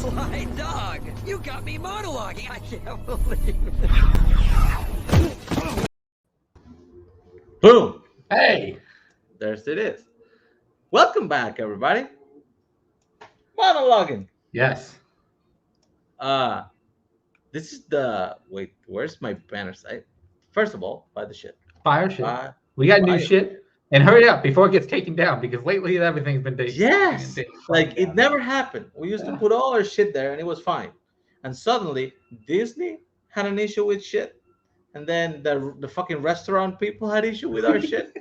Sly dog, you got me monologuing. I can't believe it. Boom. Hey. There's it is. Welcome back, everybody. Monologuing. Yes. This is the wait. Where's my banner site? First of all, buy the shit. Fire shit. Buy, We got new buy shit. And hurry up before it gets taken down because lately everything's been taken. Yes, taken like it down. never happened. We used to put all our shit there, and it was fine. And suddenly, Disney had an issue with shit, and then the fucking restaurant people had issue with our shit.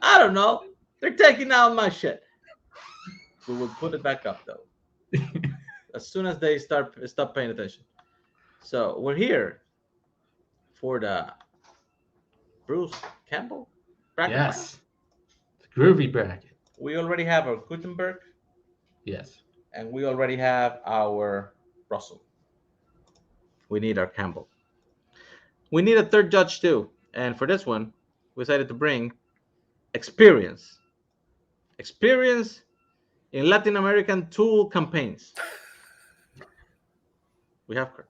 I don't know. They're taking out my shit. We will put it back up though, as soon as they stop paying attention. So we're here for the Bruce Campbell bracket. Yes. Groovy bracket. We already have our Gutenberg, Yes. and we already have our Russell. We need our Campbell. We need a third judge too, and for this one, we decided to bring experience. Experience in Latin American tool campaigns. We have Kirk.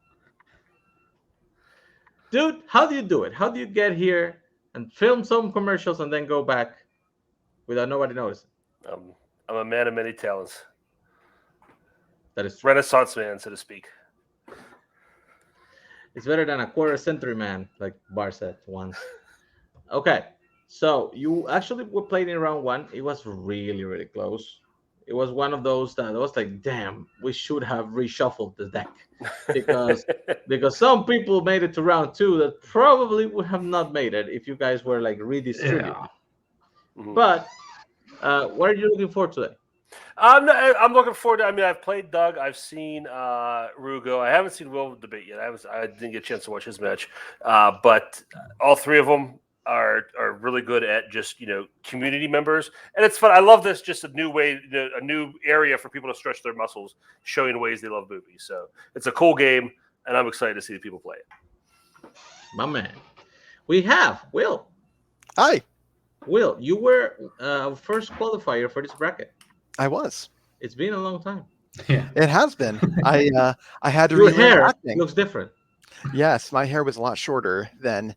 Dude, how do you do it? How do you get here and film some commercials and then go back without nobody noticing? I'm a man of many talents. That is true. Renaissance man, so to speak. It's better than a quarter century man, like Bar said once. Okay, so you actually were playing in round one. It was really, really close. It was one of those that I was like, damn, we should have reshuffled the deck because some people made it to round two that probably would have not made it if you guys were like redistributed. Yeah. Mhm. But what are you looking for today? I'm looking forward to. I mean, I've played Doug. I've seen Rugo. I haven't seen Will debate yet. I didn't get a chance to watch his match. But all three of them are really good at just community members, and it's fun. I love this. Just a new way, a new area for people to stretch their muscles, showing ways they love movies. So it's a cool game, and I'm excited to see the people play it. My man. We have Will. Hi, Will, you were first qualifier for this bracket. I was. It's been a long time. Yeah. It has been. I had to Your relearn hair acting. looks different. Yes, my hair was a lot shorter then.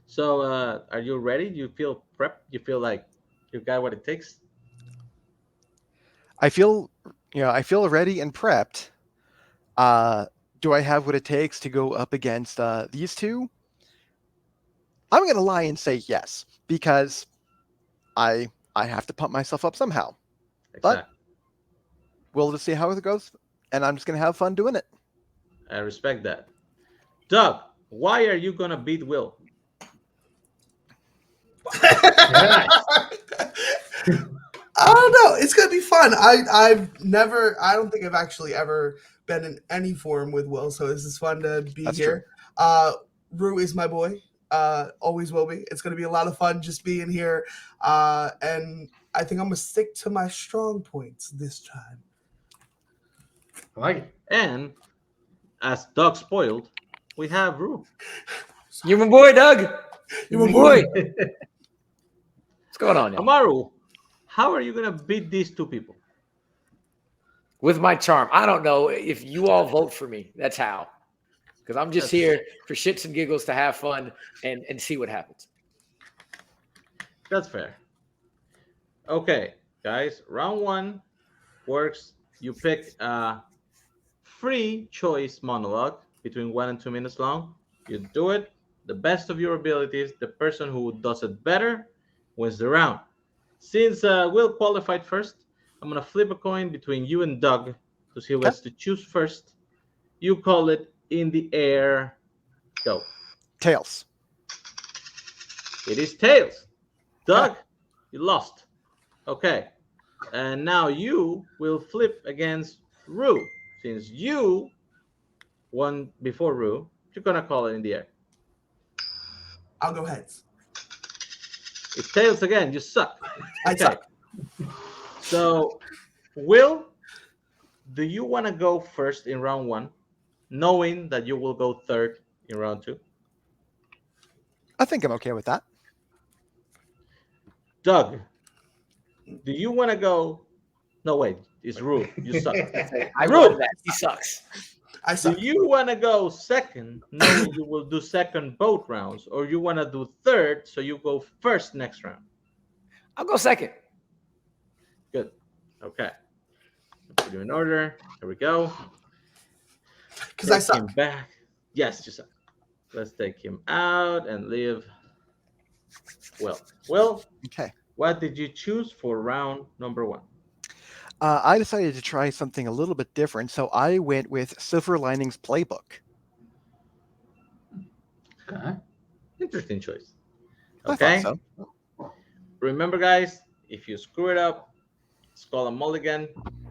So, are you ready? You feel prepped? You feel like you got what it takes? I feel ready and prepped. Do I have what it takes to go up against these two? I'm gonna lie and say yes because I have to pump myself up somehow. Exactly. We'll just see how it goes, and I'm just gonna have fun doing it. I respect that. Doug, why are you gonna beat Will? Yeah. I don't know. It's gonna be fun. I don't think I've actually ever been in any forum with Will, so this is fun to be That's here. Rue is my boy. Always will be. It's gonna be a lot of fun just being here. And I think I'm gonna stick to my strong points this time. I like it. And as Doug spoiled, we have Rue. You're my boy, Doug. You're my boy. What's going on, y'all? Amaru, how are you gonna beat these two people? With my charm. I don't know if you all vote for me. That's how. Because I'm just here for shits and giggles to have fun and see what happens. That's fair. Okay, guys, round one works. You pick a free choice monologue between 1 and 2 minutes long. You do it the best of your abilities. The person who does it better wins the round. Since Will qualified first, I'm gonna flip a coin between you and Doug to see who gets to choose first. You call it in the air. Go. Tails. It is tails. Doug, you lost. Okay. And now you will flip against Rue. Since you won before Rue, you're going to call it in the air. I'll go heads. It's tails again. You suck. I suck. So, Will, do you want to go first in round one, knowing that you will go third in round two? I think I'm okay with that. Doug, do you want to go No, wait. It's Rue. You suck. I Bro. won that. He sucks. I Do suck. you want to go second, knowing you will do second both rounds, or you want to do third, so you go first next round? I'll go second. Good. Okay. Put you in order. Here we go. Because I Take suck. him back. Yes, you suck. Let's take him out and leave. Well, Okay. what did you choose for round number 1? I decided to try something a little bit different, so I went with Silver Linings Playbook. Okay. Interesting choice. I Okay. thought so. Remember, guys, if you screw it up, it's called a mulligan.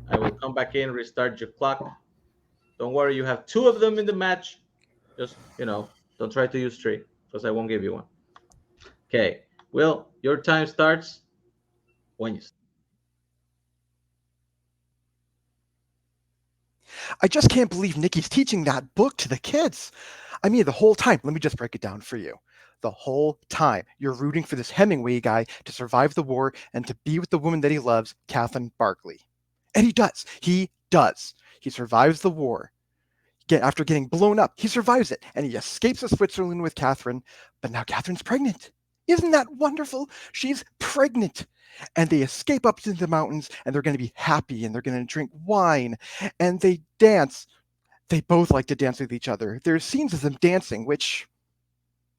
I will come back in, restart your clock. Don't worry, you have 2 of them in the match. Just, don't try to use 3, because I won't give you one. Okay. Will, your time starts when you start. I just can't believe Nikki's teaching that book to the kids. I mean, the whole time, let me just break it down for you. The whole time, you're rooting for this Hemingway guy to survive the war and to be with the woman that he loves, Kathleen Barkley. And he does. He does. He survives the war. After getting blown up, he survives it, and he escapes to Switzerland with Catherine, but now Catherine's pregnant. Isn't that wonderful? She's pregnant. And they escape up into the mountains, and they're going to be happy, and they're going to drink wine, and they dance. They both like to dance with each other. There's scenes of them dancing, which,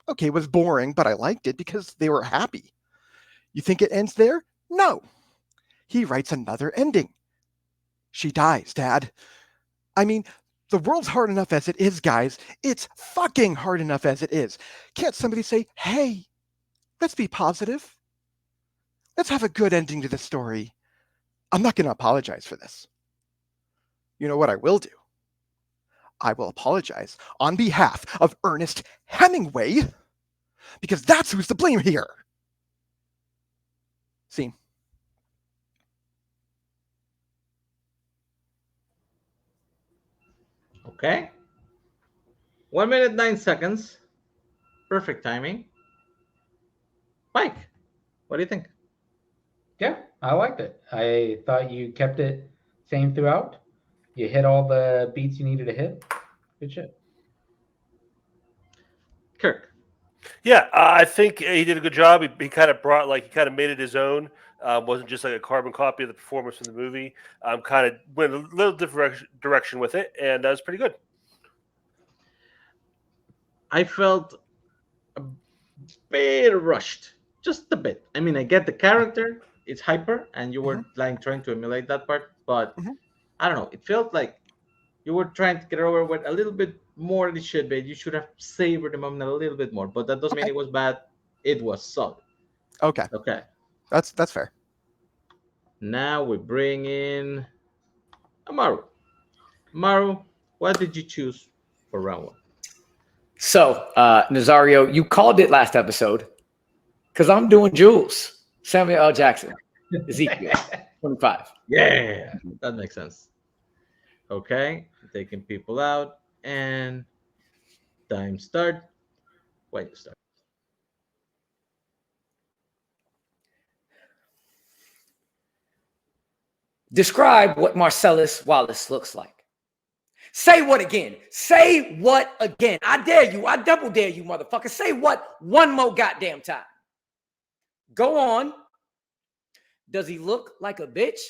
okay, was boring, but I liked it because they were happy. You think it ends there? No. He writes another ending. She dies, Dad. I mean, the world's hard enough as it is, guys. It's fucking hard enough as it is. Can't somebody say, hey, let's be positive? Let's have a good ending to the story. I'm not going to apologize for this. You know what I will do? I will apologize on behalf of Ernest Hemingway, because that's who's to blame here. Scene. Okay. 1 minute, 9 seconds. Perfect timing. Mike, what do you think? Yeah, I liked it. I thought you kept it same throughout. You hit all the beats you needed to hit. Good shit. Kirk. Yeah, I think he did a good job. He kind of made it his own. Wasn't just like a carbon copy of the performance from the movie. Kind of went a little different direction with it, and that was pretty good. I felt a bit rushed, just a bit. I mean, I get the character; it's hyper, and you were trying to emulate that part. But I don't know. It felt like you were trying to get over with a little bit more than it should be. You should have savored the moment a little bit more. But that doesn't mean it was bad. It was solid. Okay. Okay. That's fair. Now we bring in Amaru. Amaru, what did you choose for round 1? So, Nazario, you called it last episode because I'm doing Jules, Samuel L. Jackson, Ezekiel, 25. Yeah, that makes sense. Okay, taking people out and time start. When you start. Describe what Marcellus Wallace looks like. Say what again? Say what again? I dare you. I double dare you, motherfucker. Say what one more goddamn time. Go on. Does he look like a bitch?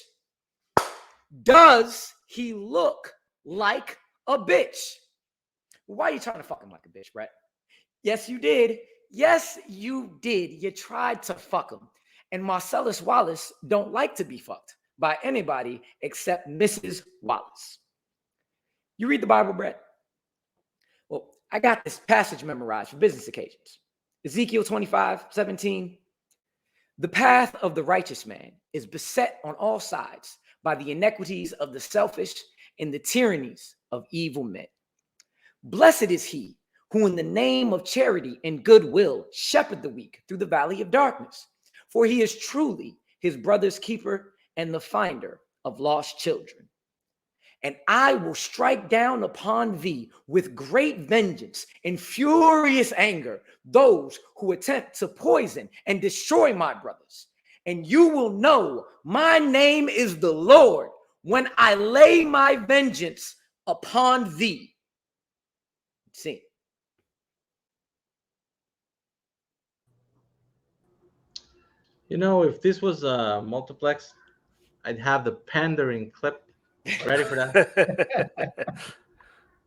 Does he look like a bitch? Why are you trying to fuck him like a bitch, Brett? Yes, you did. Yes, you did. You tried to fuck him. And Marcellus Wallace don't like to be fucked by anybody except Mrs. Wallace. You read the Bible, Brett? Well, I got this passage memorized for business occasions. Ezekiel 25:17. The path of the righteous man is beset on all sides by the iniquities of the selfish and the tyrannies of evil men. Blessed is he who in the name of charity and goodwill shepherd the weak through the valley of darkness, for he is truly his brother's keeper and the finder of lost children. And I will strike down upon thee with great vengeance and furious anger those who attempt to poison and destroy my brothers. and you will know my name is the Lord when I lay my vengeance upon thee. See. You know, if this was a multiplex, I'd have the pandering clip ready for that.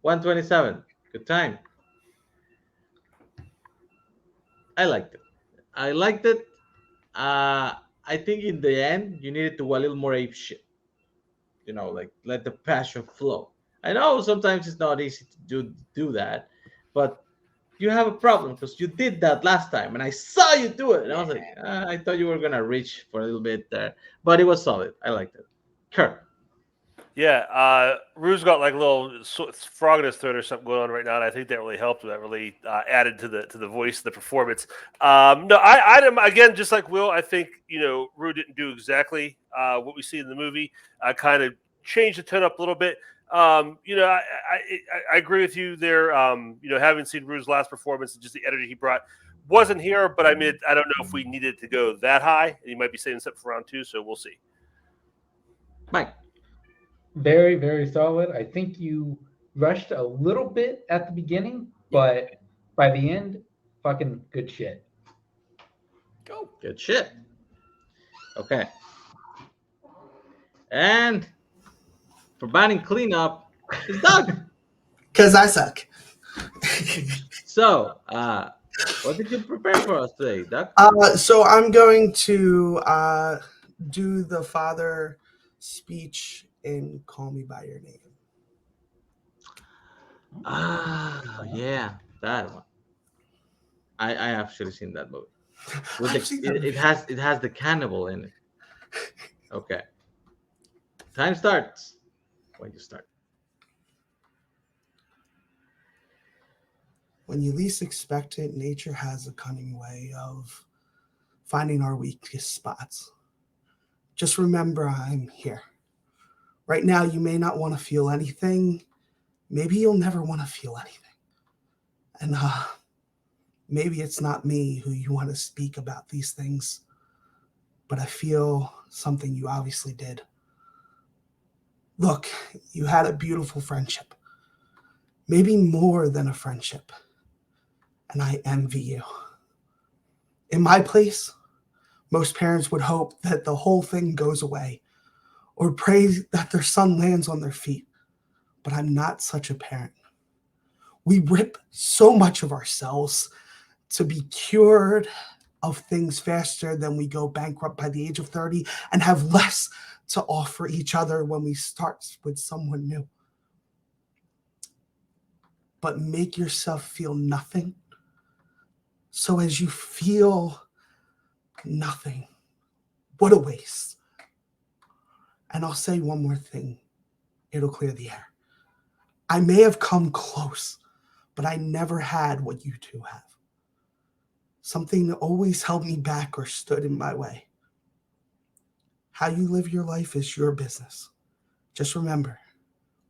127. Good time. I liked it. I liked it. I think in the end, you needed to go a little more ape shit. You know, like let the passion flow. I know sometimes it's not easy to do that, but you have a problem because you did that last time, and I saw you do it, and I was like, I thought you were gonna reach for a little bit there, but it was solid. I liked it. Kirk. Yeah, Rue's got like a little frog in his throat or something going on right now, and I think that really helped. That really added to the voice, the performance. No, again, just like Will, I think Rue didn't do exactly what we see in the movie. Kind of changed the tone up a little bit. I agree with you there. Having seen Rue's last performance and just the energy he brought wasn't here, but I mean, I don't know if we needed to go that high. He might be saving something for round 2, so we'll see. Mike. Very, very solid. I think you rushed a little bit at the beginning, but by the end, fucking good shit. Go. Good shit. Okay. And for batting cleanup is Doug. Because I suck. So, what did you prepare for us today, Doug? So I'm going to do the father speech in Call Me By Your Name. Yeah, that one. I actually seen that movie. It has the cannibal in it. Okay. Time starts when you start. When you least expect it, nature has a cunning way of finding our weakest spots. Just remember I'm here. Right now, you may not want to feel anything. Maybe you'll never want to feel anything. And maybe it's not me who you want to speak about these things, but I feel something you obviously did. Look, you had a beautiful friendship. Maybe more than a friendship. And I envy you. In my place, most parents would hope that the whole thing goes away or pray that their son lands on their feet. But I'm not such a parent. We rip so much of ourselves to be cured of things faster than we go bankrupt by the age of 30 and have less to offer each other when we start with someone new. But make yourself feel nothing. So as you feel nothing, what a waste. And I'll say one more thing. It'll clear the air. I may have come close, but I never had what you two have. Something that always held me back or stood in my way. How you live your life is your business. Just remember,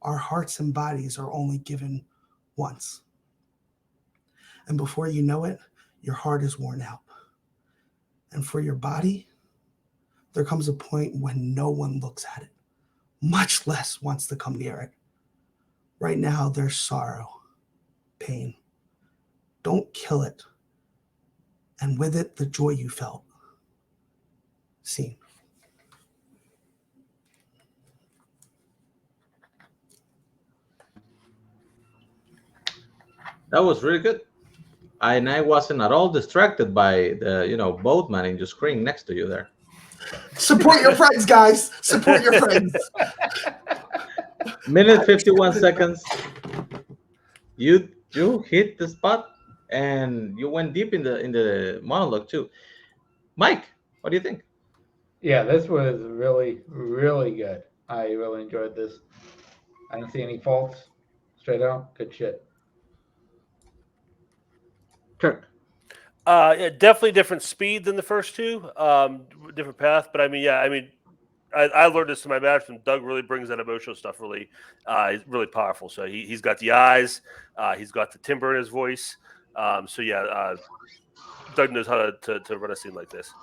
our hearts and bodies are only given once. And before you know it, your heart is worn out. And for your body, there comes a point when no one looks at it, much less wants to come near it. Right now, there's sorrow, pain. Don't kill it. And with it, the joy you felt. Scene. That was really good. I wasn't at all distracted by the boatman in your screen next to you there. Support your friends, guys. Support your friends. Minute 51 seconds. You hit the spot and you went deep in the monologue too. Mike, what do you think? Yeah, this was really, really good. I really enjoyed this. I didn't see any faults. Straight out, good shit. Kirk. Yeah, definitely different speed than the first two. Different path, but I learned this in my match, and Doug really brings that emotional stuff really, he's really powerful. So he's got the eyes, he's got the timbre in his voice. Doug knows how to run a scene like this.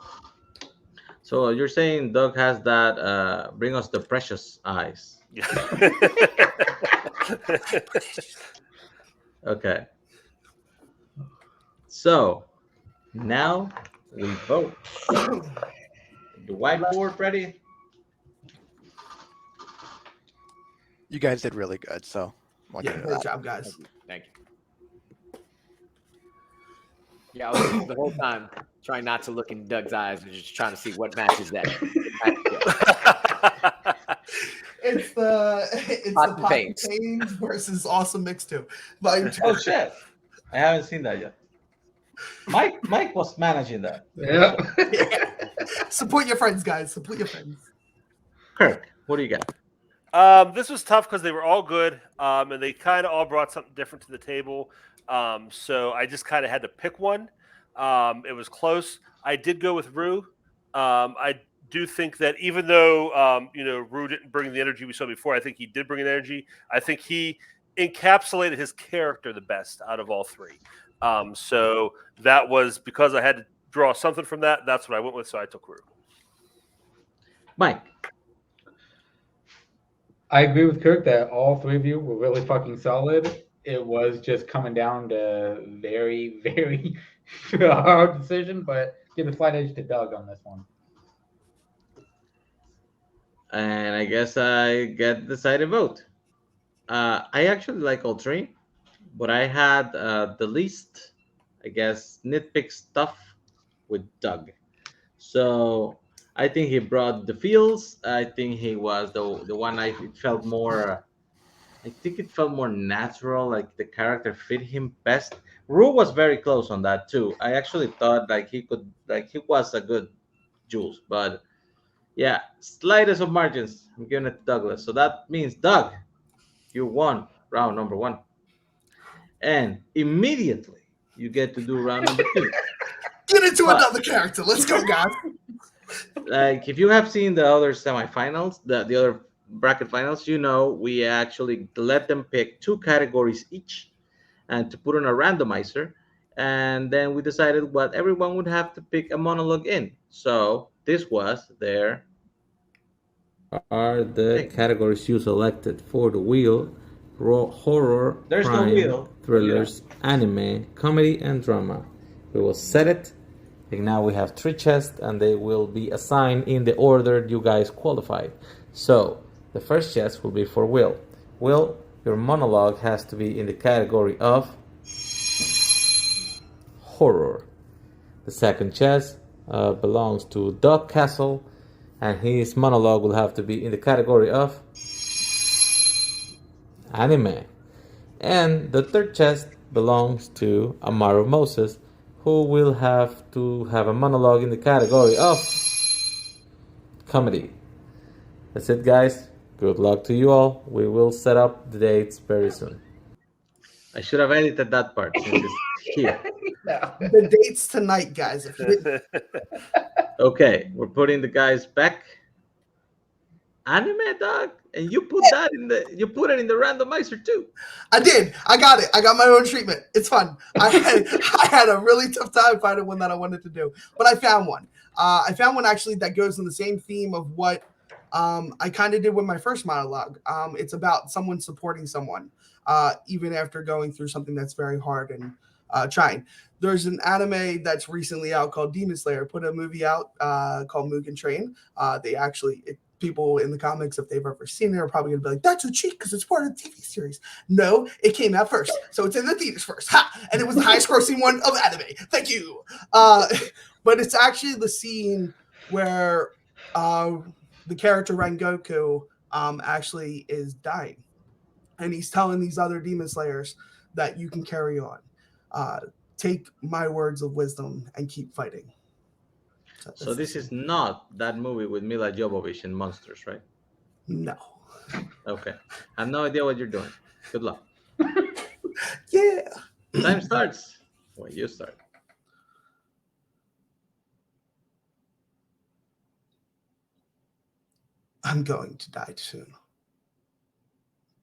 So you're saying Doug has that bring us the precious eyes. Yeah. Okay. So now we vote. The whiteboard ready? You guys did really good, so I'll Yeah, give you great that. job, guys. Thank you. Yeah, I was the whole time trying not to look in Doug's eyes, and just trying to see what matches that. It's the Pots and Pots and Pains. Pains versus Awesome Mix 2. Volume 2. Oh shit! I haven't seen that yet. Mike was managing that. Yeah. Support your friends, guys. Support your friends. Kirk, what do you got? This was tough because they were all good, and they kind of all brought something different to the table. So I just kind of had to pick one. It was close. I did go with Rue. I do think that even though Rue didn't bring the energy we saw before, I think he did bring an energy. I think he encapsulated his character the best out of all three. So that was because I had to draw something from that. That's what I went with. So I took Rue. Mike. I agree with Kirk that all three of you were really fucking solid. It was just coming down to very, very hard decision, but give a slight edge to Doug on this one. And I guess I get the decided vote. I actually like all three, but I had the least, I guess, nitpick stuff with Doug. So I think he brought the feels. I think he was the one it felt more. I think it felt more natural, like the character fit him best. Rue was very close on that too. I actually thought like he was a good Jules, but yeah, slightest of margins. I'm giving it to Douglas. So that means Doug, you won round number 1. And immediately you get to do round number 2. Get into But- another character. Let's go, guys. Like if you have seen the other semifinals, the other bracket finals, we actually let them pick 2 categories each and to put on a randomizer. And then we decided what everyone would have to pick a monologue in. So this was their are the categories you selected for the wheel: horror, There's no crime, wheel. thrillers, anime, comedy, and drama. We will set it. And now we have 3 chests, and they will be assigned in the order you guys qualified. So the first chest will be for Will. Will, your monologue has to be in the category of horror. The second chest belongs to Doug Castle, and his monologue will have to be in the category of anime. And the third chest belongs to Amaru Moses, who will have to have a monologue in the category of comedy. That's it, guys. Good luck to you all. We will set up the dates very soon. I should have edited that part since it's here. The dates tonight, guys. If you didn't, Okay, we're putting the guys back. Anime, dog, and you put it in the randomizer too. I did. I got it. I got my own treatment. It's fun. I had a really tough time finding one that I wanted to do, but I found one. I found one actually that goes in the same theme of what I kind of did with my first monologue. It's about someone supporting someone, even after going through something that's very hard and trying. There's an anime that's recently out called Demon Slayer. Put a movie out called Mugen Train. They actually people in the comics, if they've ever seen it, are probably gonna be like, "That's a cheat because it's part of the TV series." No, it came out first, so it's in the theaters first. Ha! And it was the highest grossing one of anime. Thank you. But it's actually the scene where the character Rengoku actually is dying, and he's telling these other demon slayers that you can carry on. Take my words of wisdom and keep fighting. So this is not that movie with Mila Jovovich and monsters, right? No. Okay. I have no idea what you're doing. Good luck. Yeah. Time starts when you start. I'm going to die soon.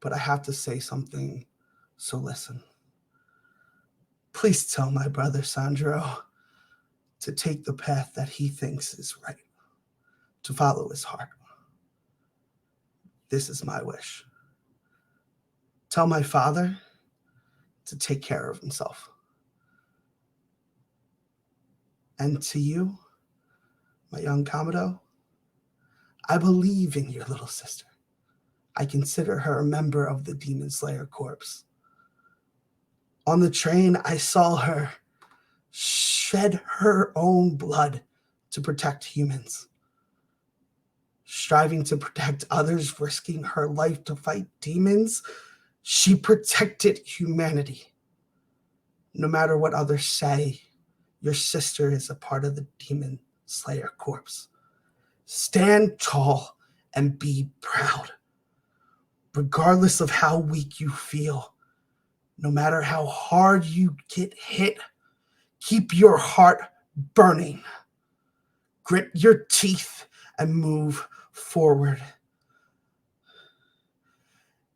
But I have to say something, so listen. Please tell my brother Sandro to take the path that he thinks is right. to follow his heart. This is my wish. Tell my father to take care of himself. And to you, my young Commodore, I believe in your little sister. I consider her a member of the Demon Slayer Corps. On the train, I saw her shed her own blood to protect humans. Striving to protect others, risking her life to fight demons, she protected humanity. No matter what others say, your sister is a part of the Demon Slayer Corps. Stand tall and be proud. Regardless of how weak you feel, no matter how hard you get hit, keep your heart burning. Grit your teeth and move forward.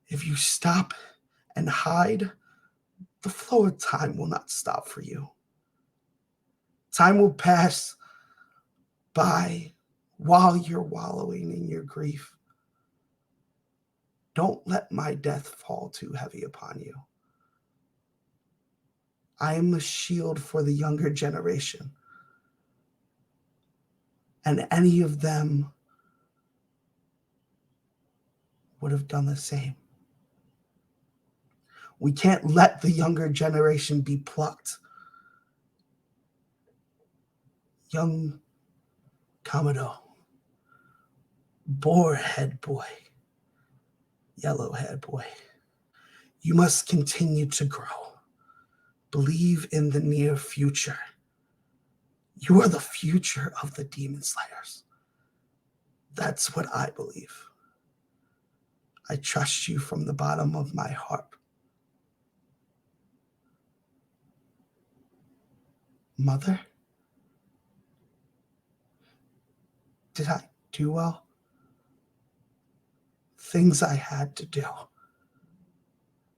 If you stop and hide, the flow of time will not stop for you. Time will pass by while you're wallowing in your grief. Don't let my death fall too heavy upon you. I am a shield for the younger generation. And any of them would have done the same. We can't let the younger generation be plucked. Young Commodore, boarhead boy, yellowhead boy, you must continue to grow. Believe in the near future. You are the future of the Demon Slayers. That's what I believe. I trust you from the bottom of my heart. Mother, did I do well? Things I had to do.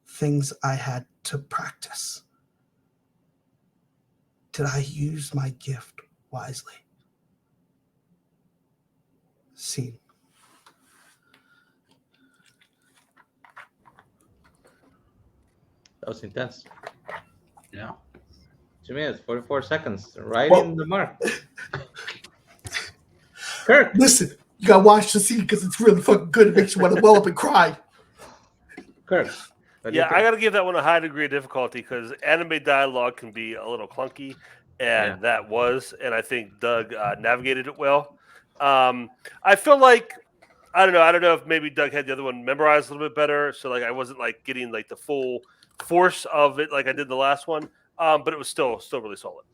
Things I had to practice. Did I use my gift wisely? Scene. That was intense. Yeah. 2 minutes, 44 seconds, right Well- in the mark. Kirk, Listen, you gotta watch the scene because it's really fucking good. It makes you want to well up and cry. Kirk. what do you Yeah, I think? got to give that one a high degree of difficulty because anime dialogue can be a little clunky, and that was, and I think Doug navigated it well. I feel like I don't know if maybe Doug had the other one memorized a little bit better, so like I wasn't like getting like the full force of it like I did the last one, but it was still really solid.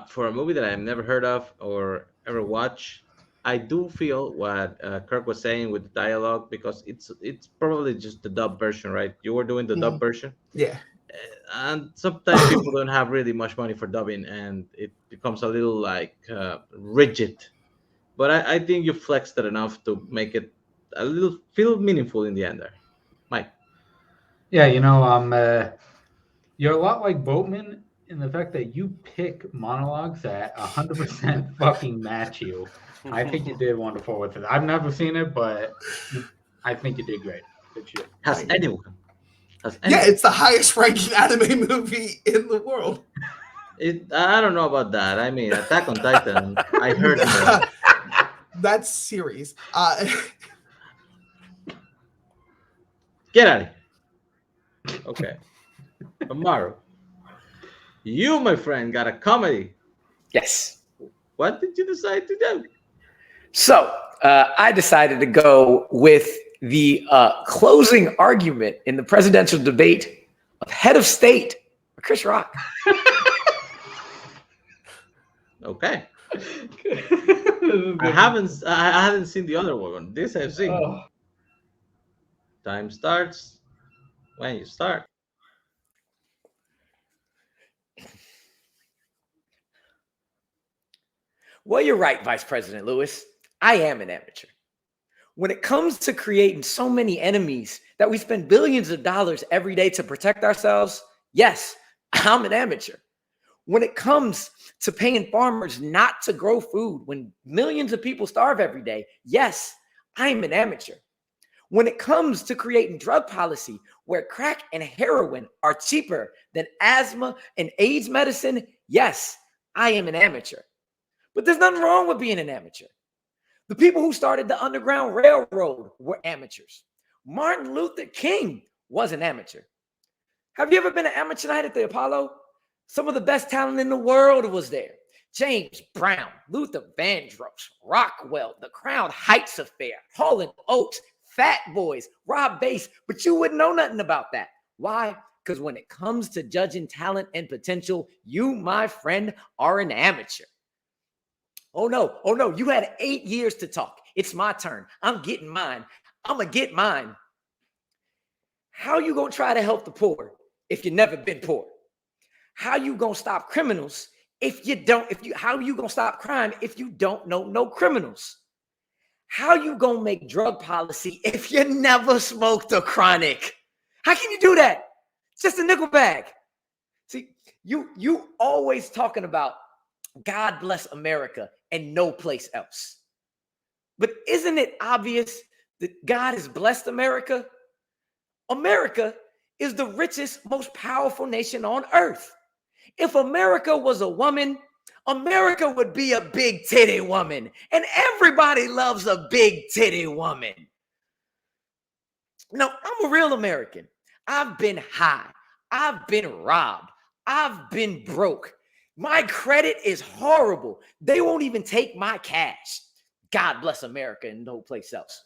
For a movie that I've never heard of or ever watched, I do feel what Kirk was saying with the dialogue because it's probably just the dub version, right? You were doing the dub version, Yeah. and sometimes people don't have really much money for dubbing, and it becomes a little like rigid. But I think you flexed it enough to make it a little feel meaningful in the end there, Mike. Yeah, you're a lot like Boatman in the fact that you pick monologues that 100% fucking match you. I think you did wonderful with it. I've never seen it, but I think you did great. Good shit. Has Thank you. anyone? Has Yeah, anyone? it's the highest ranking anime movie in the world. I don't know about that. I mean, Attack on Titan. I heard more. That's series. Get out of here. Okay. Amaru, you, my friend, got a comedy. Yes. What did you decide to do? So I decided to go with the closing argument in the presidential debate of head of state, Chris Rock. Okay. I I haven't seen the other one. This I've seen. Oh. Time starts when you start. Well, you're right, Vice President Lewis. I am an amateur. When it comes to creating so many enemies that we spend billions of dollars every day to protect ourselves, yes, I'm an amateur. When it comes to paying farmers not to grow food when millions of people starve every day, yes, I am an amateur. When it comes to creating drug policy where crack and heroin are cheaper than asthma and AIDS medicine, yes, I am an amateur. But there's nothing wrong with being an amateur. The people who started the Underground Railroad were amateurs. Martin Luther King was an amateur. Have you ever been an amateur night at the Apollo? Some of the best talent in the world was there. James Brown, Luther Vandross, Rockwell, the Crown Heights Affair, Hall & Oates, Fat Boys, Rob Bass, but you wouldn't know nothing about that. Why? Because when it comes to judging talent and potential, you, my friend, are an amateur. Oh no, you had 8 years to talk. It's my turn. I'm getting mine. I'm going to get mine. How you going to try to help the poor if you never been poor? How you going to stop criminals how you going to stop crime if you don't know no criminals? How you going to make drug policy if you never smoked a chronic? How can you do that? It's just a nickel bag. See, you always talking about God bless America and no place else. But isn't it obvious that God has blessed America? America is the richest, most powerful nation on earth. If America was a woman, America would be a big titty woman. And everybody loves a big titty woman. No, I'm a real American. I've been high. I've been robbed. I've been broke. My credit is horrible. They won't even take my cash. God bless America and no place else.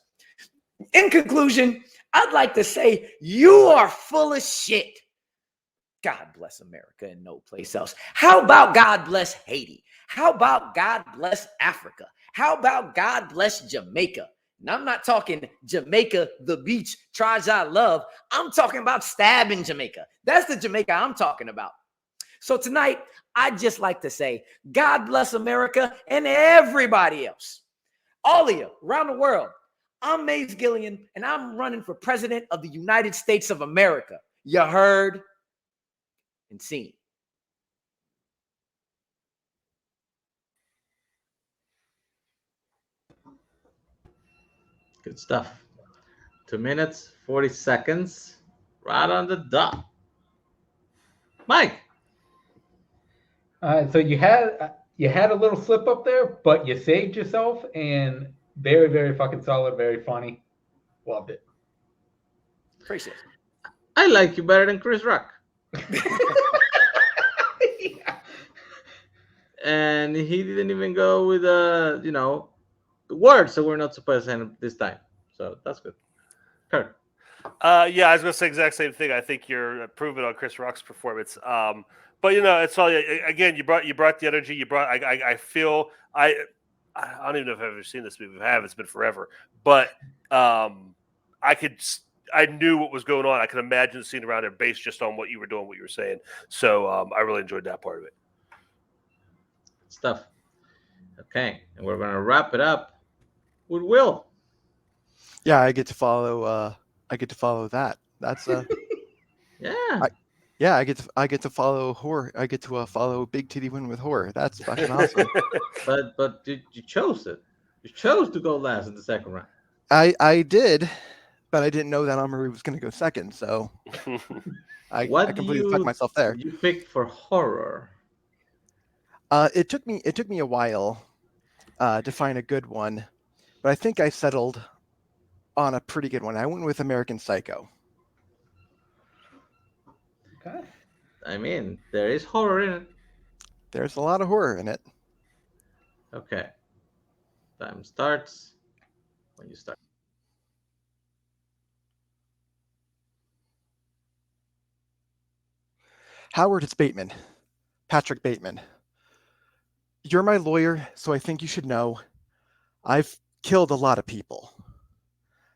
In conclusion, I'd like to say you are full of shit. God bless America and no place else. How about God bless Haiti? How about God bless Africa? How about God bless Jamaica? And I'm not talking Jamaica, the beach, tries I love. I'm talking about stabbing Jamaica. That's the Jamaica I'm talking about. So tonight, I'd just like to say, God bless America and everybody else. All of you around the world. I'm Maze Gillian, and I'm running for president of the United States of America. You heard and seen. Good stuff. 2 minutes, 40 seconds. Right on the dot. Mike. So you had a little slip up there, but you saved yourself, and very, very fucking solid, very funny. Loved it. Appreciate it. I like you better than Chris Rock. Yeah. And he didn't even go with words that we're not supposed to say this time. So that's good. Kurt. Yeah, I was going to say the exact same thing. I think you're improving on Chris Rock's performance. But it's all again. You brought the energy. You brought. I feel. I don't even know if I've ever seen this movie. If I have, it's been forever. But I knew what was going on. I could imagine the scene around there based just on what you were doing, what you were saying. So I really enjoyed that part of it. Stuff. Okay, and we're gonna wrap it up with Will. Yeah, I get to follow. I get to follow that. That's Yeah. I get to follow horror. I get to follow Big Titty Win with horror. That's fucking awesome. But you chose it. You chose to go last in the second round. I did, but I didn't know that Amaru was going to go second, so I completely fucked myself there. You picked for horror? It took me a while to find a good one, but I think I settled on a pretty good one. I went with American Psycho. Okay. I mean, there is horror in it. There's a lot of horror in it. Okay. Time starts when you start. Howard, it's Bateman. Patrick Bateman. You're my lawyer, so I think you should know I've killed a lot of people.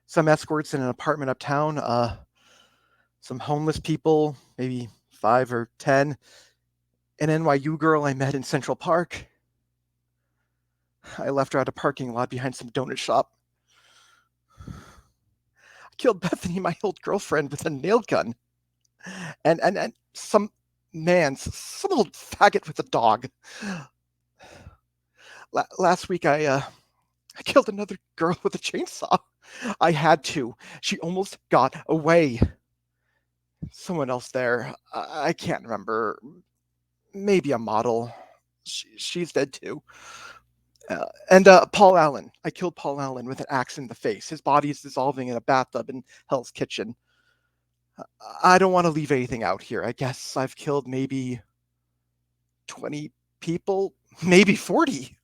Some escorts in an apartment uptown, some homeless people, maybe 5 or 10, an NYU girl I met in Central Park. I left her at a parking lot behind some donut shop. I killed Bethany, my old girlfriend, with a nail gun. And some Man, some old faggot with a dog. Last week I killed another girl with a chainsaw. I had to. She almost got away. Someone else there. I can't remember. Maybe a model. She's dead too. And Paul Allen. I killed Paul Allen with an axe in the face. His body is dissolving in a bathtub in Hell's Kitchen. I don't want to leave anything out here. I guess I've killed maybe 20 people, maybe 40.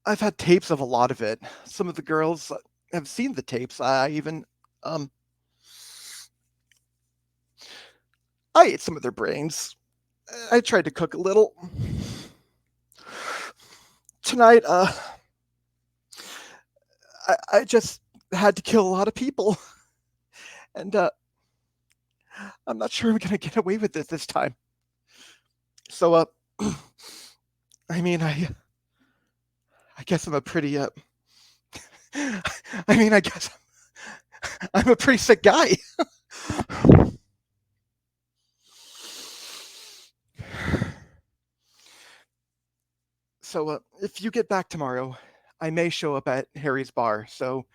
I've had tapes of a lot of it. Some of the girls have seen the tapes. I even I ate some of their brains. I tried to cook a little. Tonight, I just had to kill a lot of people. And I'm not sure I'm gonna get away with it this time. So I mean I guess I'm a pretty I mean I guess I'm a pretty sick guy. So if you get back tomorrow, I may show up at Harry's bar. So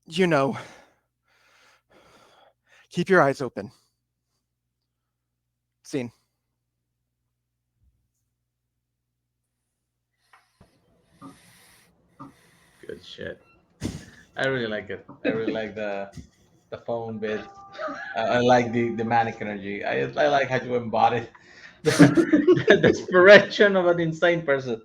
you know, keep your eyes open. Scene. Good shit. I really like it. I really like the phone bit. I like the manic energy. I like how you embodied the desperation of an insane person.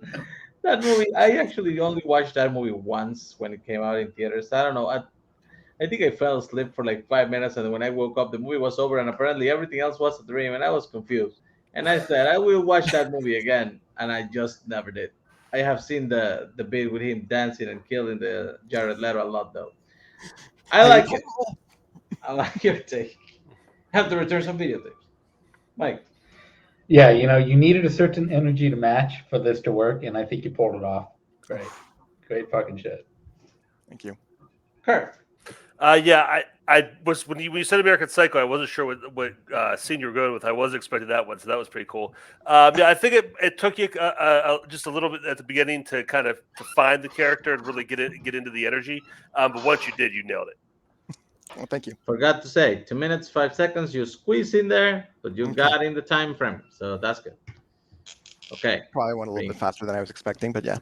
That movie, I actually only watched that movie once when it came out in theaters. I don't know. I think I fell asleep for like 5 minutes, and when I woke up, the movie was over, and apparently everything else was a dream, and I was confused. And I said, I will watch that movie again, and I just never did. I have seen the bit with him dancing and killing the Jared Leto a lot, though. I like it. I like your take. Have to return some videotapes. Mike. Yeah, you needed a certain energy to match for this to work, and I think you pulled it off. Great fucking shit. Thank you. Kurt. Yeah, I was when you said American Psycho, I wasn't sure what scene you were going with. I was expecting that one, so that was pretty cool. Yeah, I think it took you just a little bit at the beginning to kind of to find the character and really get into the energy. But once you did, you nailed it. Well, thank you. Forgot to say, 2 minutes, 5 seconds. You squeeze in there, but you got in the time frame, so that's good. Okay. Probably went a little bit faster than I was expecting, but yeah.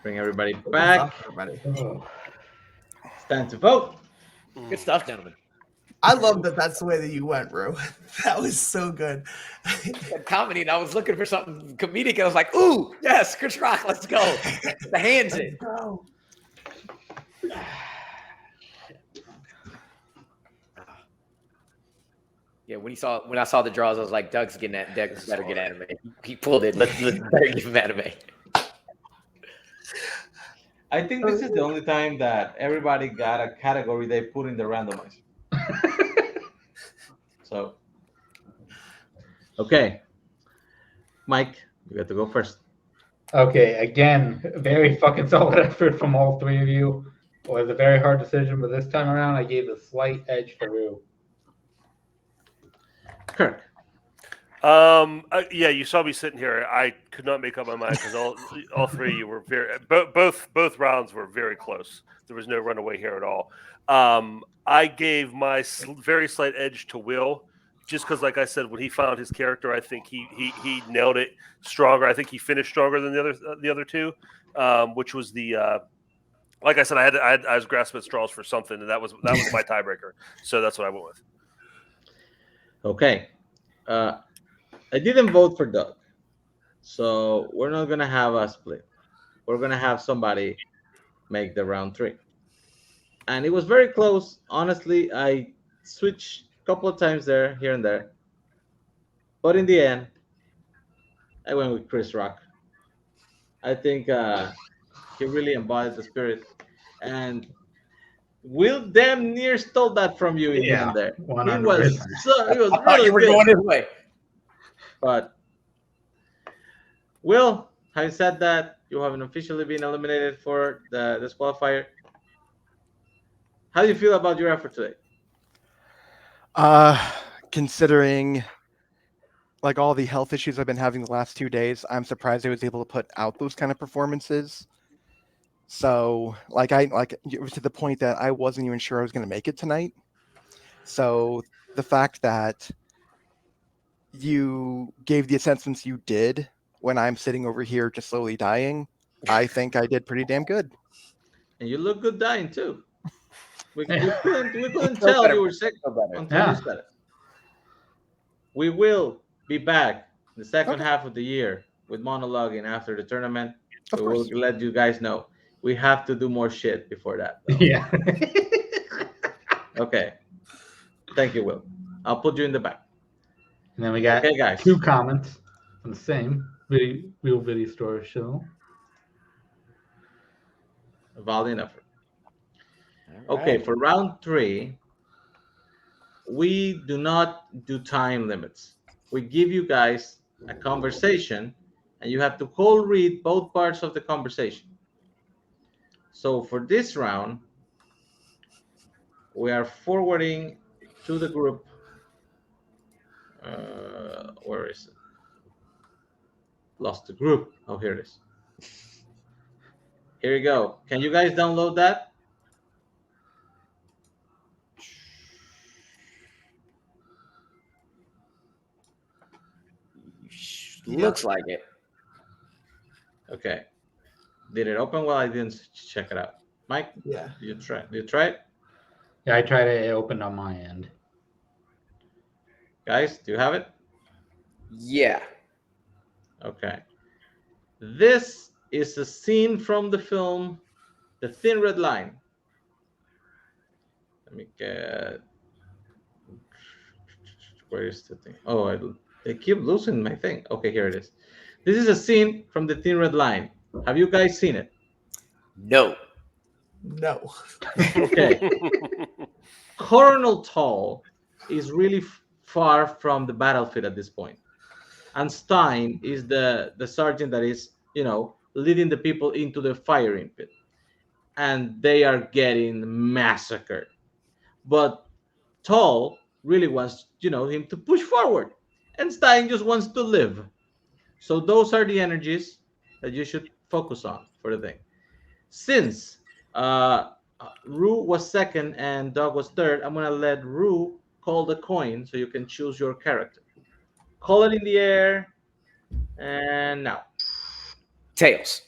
Bring everybody back. It's time to vote. Good stuff, gentlemen. I love that that's the way that you went, bro. That was so good. Comedy, and I was looking for something comedic, and I was like, ooh, yes, Chris Rock, let's go. The hands in. Bro. Yeah, when I saw the draws, I was like, Doug's better get anime. He pulled it. Let's better give him anime. I think this is the only time that everybody got a category they put in the randomizer. So, okay. Mike, you got to go first. Okay, again, very fucking solid effort from all three of you. It was a very hard decision, but this time around, I gave a slight edge to Rue. Kirk. Yeah, you saw me sitting here. I could not make up my mind because all three of you were both rounds were very close. There was no runaway here at all. I gave my very slight edge to Will, just because, like I said, when he found his character, I think he nailed it stronger. I think he finished stronger than the other two, which was the. Like I said, I was grasping at straws for something, and that was my tiebreaker. So that's what I went with. Okay. I didn't vote for Doug, so we're not gonna have a split. We're gonna have somebody make the round 3, and it was very close. Honestly, I switched a couple of times here and there, but in the end, I went with Chris Rock. I think he really embodied the spirit, and Will damn near stole that from you in the end there. 100%. He was I thought really you were good. going his way. But Will, having said that, you haven't officially been eliminated for the disqualifier. How do you feel about your effort today? Considering like all the health issues I've been having the last 2 days, I'm surprised I was able to put out those kind of performances. So, it was to the point that I wasn't even sure I was going to make it tonight. So, the fact that you gave the assessments you did when I'm sitting over here just slowly dying, I think I did pretty damn good. And you look good dying too. We Yeah. couldn't Feel tell better, you were bro. sick Feel better. until Yeah. you said it. We will be back the second Okay. half of the year with monologuing after the tournament. Of We will course. let you guys know. We have to do more shit before that, though. Yeah. Okay. Thank you, Will. I'll put you in the back. And then we got Okay, guys. 2 comments on the same real video store show. Valiant effort. All Okay, right. for round 3, we do not do time limits. We give you guys a conversation, and you have to call read both parts of the conversation. So for this round, we are forwarding to the group. Where is it? Lost the group. Oh, here it is. Here you go. Can you guys download that? Looks like it. Okay. Did it open? Well, I didn't check it out. Mike, Yeah. you try. Did you try it? Yeah, I tried it. It opened on my end. Guys, do you have it? Yeah. Okay. This is a scene from the film The Thin Red Line. Let me get. Where is the thing? Oh, they keep losing my thing. Okay, here it is. This is a scene from The Thin Red Line. Have you guys seen it? No. No. Okay. Colonel Tall is really far from the battlefield at this point. And Stein is the sergeant that is, leading the people into the firing pit. And they are getting massacred. But Tall really wants, him to push forward. And Stein just wants to live. So those are the energies that you should focus on for the thing. Since Rue was second and Doug was third, I'm going to let Rue call the coin so you can choose your character. Call it in the air. And now. Tails.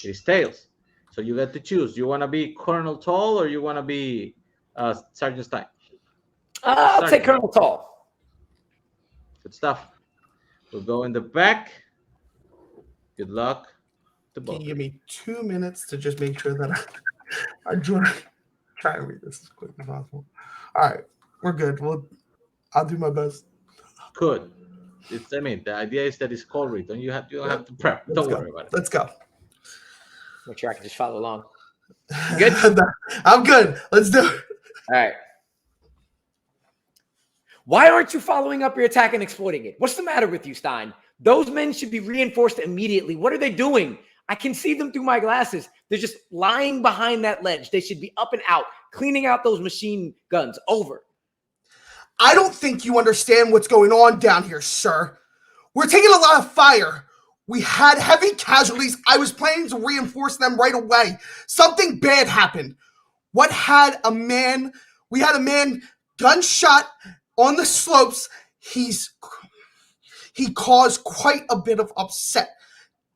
It is Tails. So you get to choose. You want to be Colonel Tall or you want to be Sergeant Stein? I'll Sergeant. take Colonel Tall. Good stuff. We'll go in the back. Good luck to both. Can you give me 2 minutes to just make sure that I try to read this as quick as possible? All right, we're good. I'll do my best. Good. The idea is that it's call read. You don't have to prep. Don't worry about it. Let's go. Make sure I can just follow along. Good? I'm good. Let's do it. All right. Why aren't you following up your attack and exploiting it? What's the matter with you, Stein? Those men should be reinforced immediately. What are they doing? I can see them through my glasses. They're just lying behind that ledge. They should be up and out, cleaning out those machine guns. Over. I don't think you understand what's going on down here, sir. We're taking a lot of fire. We had heavy casualties. I was planning to reinforce them right away. Something bad happened. We had a man gunshot on the slopes. He caused quite a bit of upset.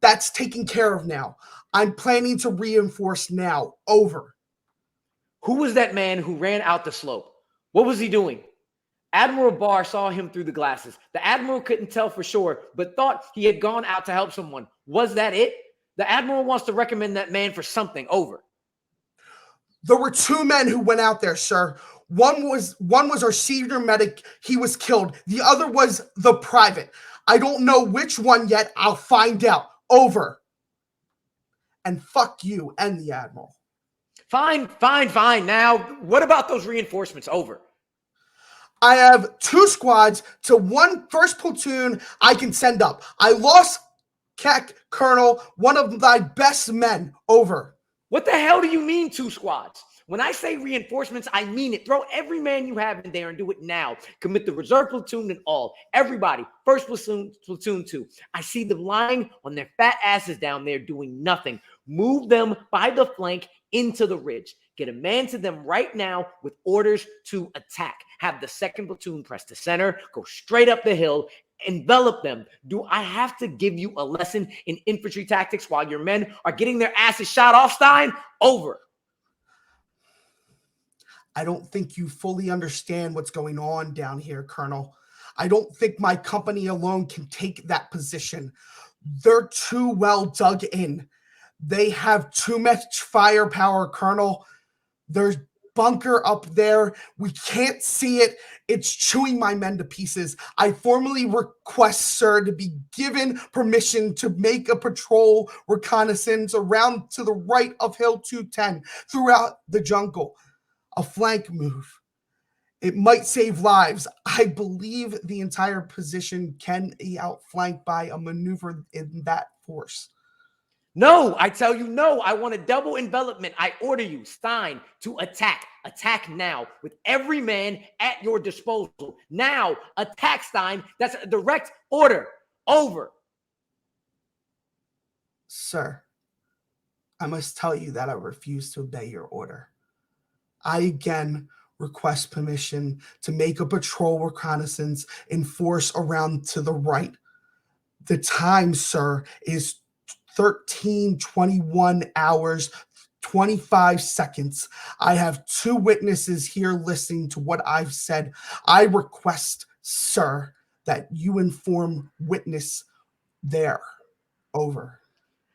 That's taken care of now. I'm planning to reinforce now. Over. Who was that man who ran out the slope? What was he doing? Admiral Barr saw him through the glasses. The Admiral couldn't tell for sure, but thought he had gone out to help someone. Was that it? The Admiral wants to recommend that man for something. Over. There were 2 men who went out there, sir. One was our senior medic. He was killed. The other was the private. I don't know which one yet. I'll find out. Over. And fuck you and the Admiral. Fine. Now, what about those reinforcements? Over. I have 2 squads to 1 first platoon I can send up. I lost Colonel, one of my best men. Over. What the hell do you mean 2 squads? When I say reinforcements, I mean it. Throw every man you have in there and do it now. Commit the reserve platoon and all. Everybody. First platoon 2. I see them lying on their fat asses down there doing nothing. Move them by the flank into the ridge. Get a man to them right now with orders to attack. Have the 2nd platoon press the center. Go straight up the hill. Envelop them. Do I have to give you a lesson in infantry tactics while your men are getting their asses shot off, Stein? Over. I don't think you fully understand what's going on down here, Colonel. I don't think my company alone can take that position. They're too well dug in. They have too much firepower, Colonel. There's bunker up there. We can't see it. It's chewing my men to pieces. I formally request, sir, to be given permission to make a patrol reconnaissance around to the right of Hill 210 throughout the jungle. A flank move. It might save lives. I believe the entire position can be outflanked by a maneuver in that force. No, I tell you no. I want a double envelopment. I order you, Stein, to attack. Attack now with every man at your disposal. Now, attack, Stein. That's a direct order. Over. Sir, I must tell you that I refuse to obey your order. I again request permission to make a patrol reconnaissance in force around to the right. The time, sir, is 13:21 hours, 25 seconds. I have 2 witnesses here listening to what I've said. I request, sir, that you inform witness there. Over.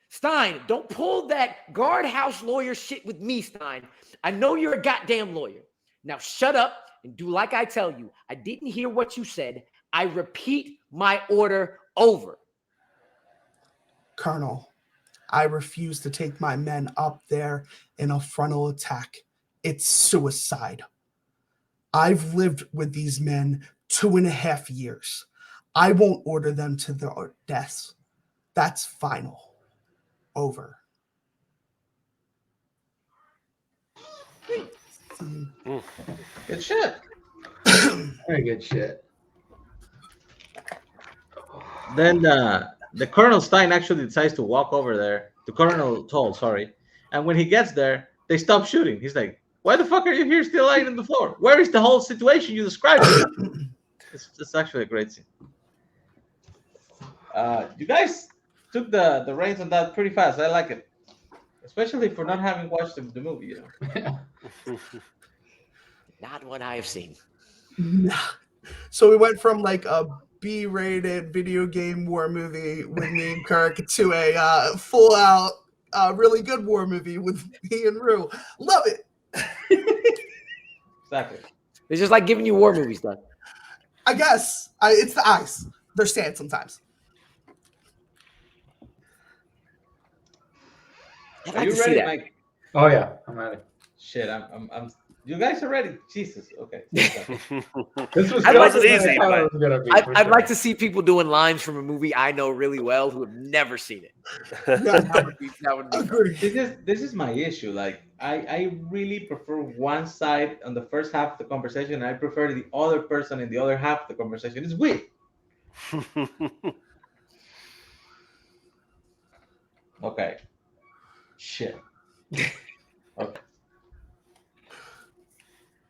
Stein, don't pull that guardhouse lawyer shit with me, Stein. I know you're a goddamn lawyer. Now shut up and do like I tell you. I didn't hear what you said. I repeat my order. Over. Colonel, I refuse to take my men up there in a frontal attack. It's suicide. I've lived with these men 2.5 years. I won't order them to their deaths. That's final. Over. Good shit. Very good shit. Then the Colonel Stein actually decides to walk over there. The Colonel Toll, sorry. And when he gets there, they stop shooting. He's like, "Why the fuck are you here still lying on the floor? Where is the whole situation you described?" It's actually a great scene. You guys took the reins on that pretty fast. I like it, especially for not having watched the movie. You know. Not what I have seen. So we went from like a B-rated video game war movie with me and Kirk to a full-out, really good war movie with me and Rue. Love it. Exactly. It's just like giving you war movies, Doug. I guess. It's the eyes. They're sad sometimes. I'd Are like you to see ready, that. Mike? Oh yeah, I'm ready. Shit, I'm. You guys are ready. Jesus. Okay. This was I'd like closer to- than I easy, thought but- it was gonna be, for I'd sure. like to see people doing lines from a movie I know really well who have never seen it. Yeah, That would be fun. agree. This is my issue. Like I really prefer one side on the first half of the conversation, and I prefer the other person in the other half of the conversation. It's weird. Okay. Shit. Okay.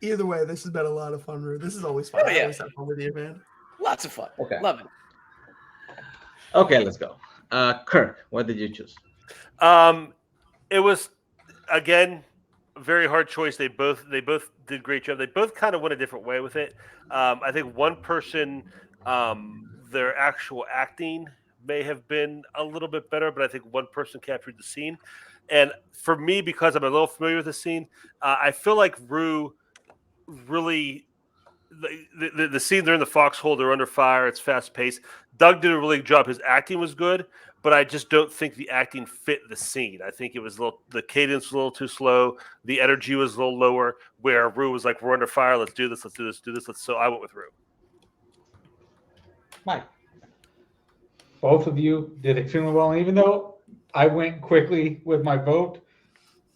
Either way, this has been a lot of fun, Rue. This is always fun. Oh, I yeah. always have fun with you, man. Lots of fun. Okay. Love it. Okay, let's go. Kirk, what did you choose? It was again a very hard choice. They both did a great job. They both kind of went a different way with it. I think one person, their actual acting may have been a little bit better, but I think one person captured the scene. And for me, because I'm a little familiar with the scene, I feel like Rue really. The scene they're in the foxhole, they're under fire, it's fast paced. Doug did a really good job. His acting was good, but I just don't think the acting fit the scene. I think it was the cadence was a little too slow, the energy was a little lower, where Rue was like, "We're under fire, let's do this. So I went with Rue. Mike. Both of you did extremely well. And even though I went quickly with my vote,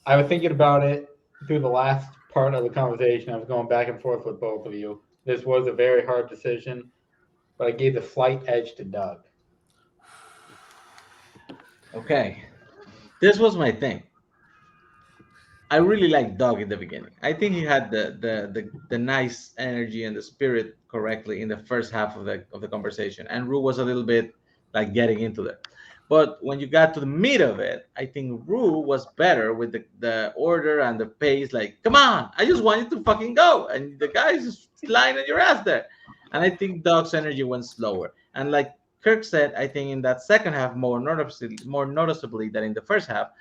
I was thinking about it, through the last part of the conversation, I was going back and forth with both of you. This was a very hard decision, but I gave the slight edge to Doug. Okay, this was my thing. I really liked Doug in the beginning. I think he had the nice energy and the spirit correctly in the first half of the conversation, and Rue was a little bit like getting into that. But when you got to the meat of it, I think Rue was better with the order and the pace. Like, come on, I just want you to fucking go, and the guy's just lying on your ass there. And I think Doug's energy went slower. And like Kirk said, I think in that second half, more noticeably than in the first half,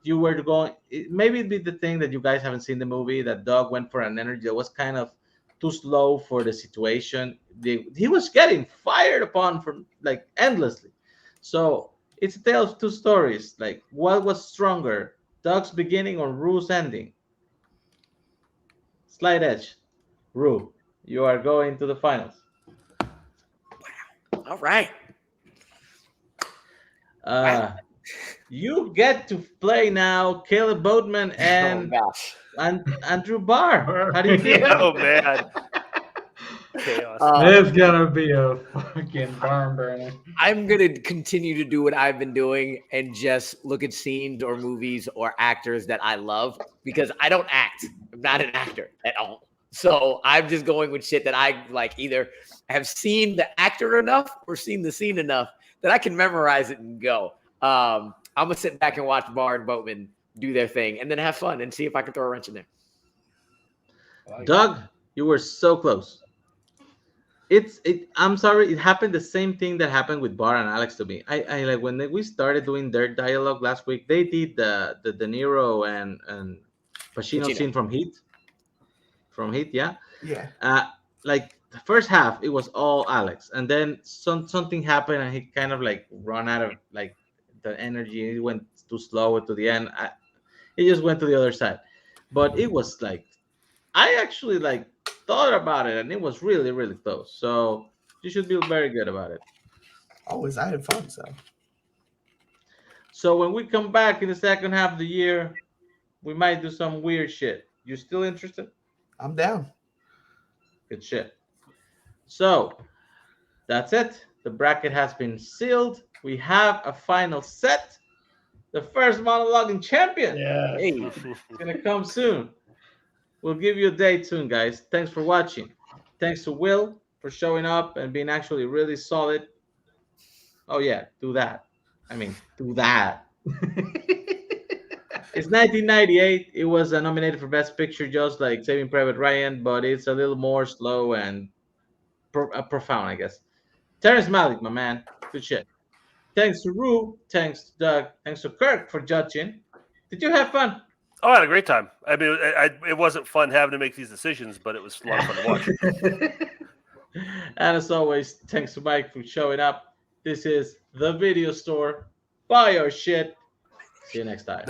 you were going. Maybe it'd be the thing that you guys haven't seen the movie that Doug went for an energy that was kind of too slow for the situation. He was getting fired upon from like endlessly. So it's a tale of two stories. Like, what was stronger, Doug's beginning or Rue's ending? Slight edge. Rue, you are going to the finals. All right. You get to play now Caleb Boatman and Oh gosh. Andrew Barr. How do you feel? Oh man, chaos. It's gonna be a fucking barn burner. I'm gonna continue to do what I've been doing and just look at scenes or movies or actors that I love because I don't act. I'm not an actor at all. So I'm just going with shit that I like. Either have seen the actor enough or seen the scene enough that I can memorize it and go. I'm gonna sit back and watch Barr and Boatman do their thing and then have fun and see if I can throw a wrench in there. Doug, you were so close. I'm sorry, it happened the same thing that happened with Barr and Alex to me. I like when we started doing their dialogue last week, they did the De Niro and Pacino scene from Heat. From Heat, yeah. Like the first half, it was all Alex, and then something happened, and he kind of like run out of like the energy. He went too slow to the end. He just went to the other side, but it was like I actually like thought about it, and it was really, really close. So you should feel very good about it. Always, I had fun. So when we come back in the second half of the year, we might do some weird shit. You still interested? I'm down. Good shit. So that's it. The bracket has been sealed. We have a final set. The first monologuing champion. Yeah. Hey, It's gonna come soon. We'll give you a date soon, guys. Thanks for watching. Thanks to Will for showing up and being actually really solid. Oh yeah, do that. I mean, do that. It's 1998. It was nominated for Best Picture, just like Saving Private Ryan, but it's a little more slow and profound, I guess. Terrence Malick, my man. Good shit. Thanks to Rue. Thanks to Doug. Thanks to Kirk for judging. Did you have fun? Oh, I had a great time. I mean, it wasn't fun having to make these decisions, but it was a lot of fun to watch. And as always, thanks to Mike for showing up. This is The Video Store. Buy your shit. See you next time.